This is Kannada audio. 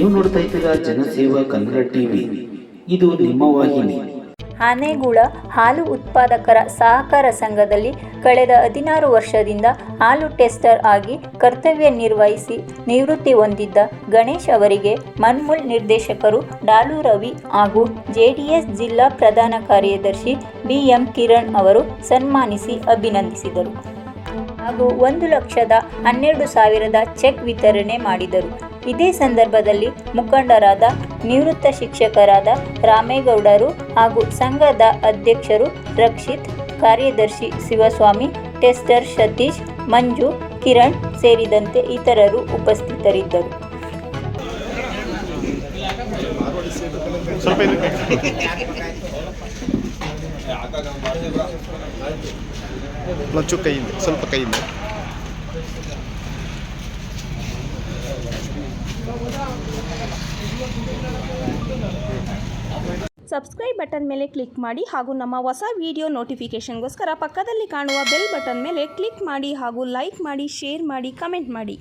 ನೀವು ನೋಡ್ತಾ ಇದ್ದೀರಾ ಜನಸೇವಾ ಕನ್ನಡ ಟಿವಿ, ಇದು ನಿಮ್ಮ ವಾಹಿನಿ. ಆನೆಗುಳ ಹಾಲು ಉತ್ಪಾದಕರ ಸಹಕಾರ ಸಂಘದಲ್ಲಿ ಕಳೆದ 16 ವರ್ಷದಿಂದ ಹಾಲು ಟೆಸ್ಟರ್ ಆಗಿ ಕರ್ತವ್ಯ ನಿರ್ವಹಿಸಿ ನಿವೃತ್ತಿ ಹೊಂದಿದ್ದ ಗಣೇಶ್ ಅವರಿಗೆ ಮನ್ಮೂಲ್ ನಿರ್ದೇಶಕರು ಡಾಲು ರವಿ ಹಾಗೂ ಜೆಡಿಎಸ್ ಜಿಲ್ಲಾ ಪ್ರಧಾನ ಕಾರ್ಯದರ್ಶಿ BM ಕಿರಣ್ ಅವರು ಸನ್ಮಾನಿಸಿ ಅಭಿನಂದಿಸಿದರು ಹಾಗೂ 1,12,000 ಚೆಕ್ ವಿತರಣೆ ಮಾಡಿದರು. ಇದೇ ಸಂದರ್ಭದಲ್ಲಿ ಮುಖಂಡರಾದ ನಿವೃತ್ತ ಶಿಕ್ಷಕರಾದ ರಾಮೇಗೌಡರು ಹಾಗೂ ಸಂಘದ ಅಧ್ಯಕ್ಷರು ರಕ್ಷಿತ್, ಕಾರ್ಯದರ್ಶಿ ಶಿವಸ್ವಾಮಿ, ಟೆಸ್ಟರ್ ಸತೀಶ್, ಮಂಜು, ಕಿರಣ್ ಸೇರಿದಂತೆ ಇತರರು ಉಪಸ್ಥಿತರಿದ್ದರು. ಸ್ವಲ್ಪ ಕೈಯಿಂದ ಸಬ್ಸ್ಕ್ರೈಬ್ ಬಟನ್ ಮೇಲೆ ಕ್ಲಿಕ್ ಮಾಡಿ ಹಾಗೂ ನಮ್ಮ ಹೊಸ ವಿಡಿಯೋ ನೋಟಿಫಿಕೇಷನ್ಗೋಸ್ಕರ ಪಕ್ಕದಲ್ಲಿ ಕಾಣುವ ಬೆಲ್ ಬಟನ್ ಮೇಲೆ ಕ್ಲಿಕ್ ಮಾಡಿ ಹಾಗೂ ಲೈಕ್ ಮಾಡಿ, ಶೇರ್ ಮಾಡಿ, ಕಮೆಂಟ್ ಮಾಡಿ.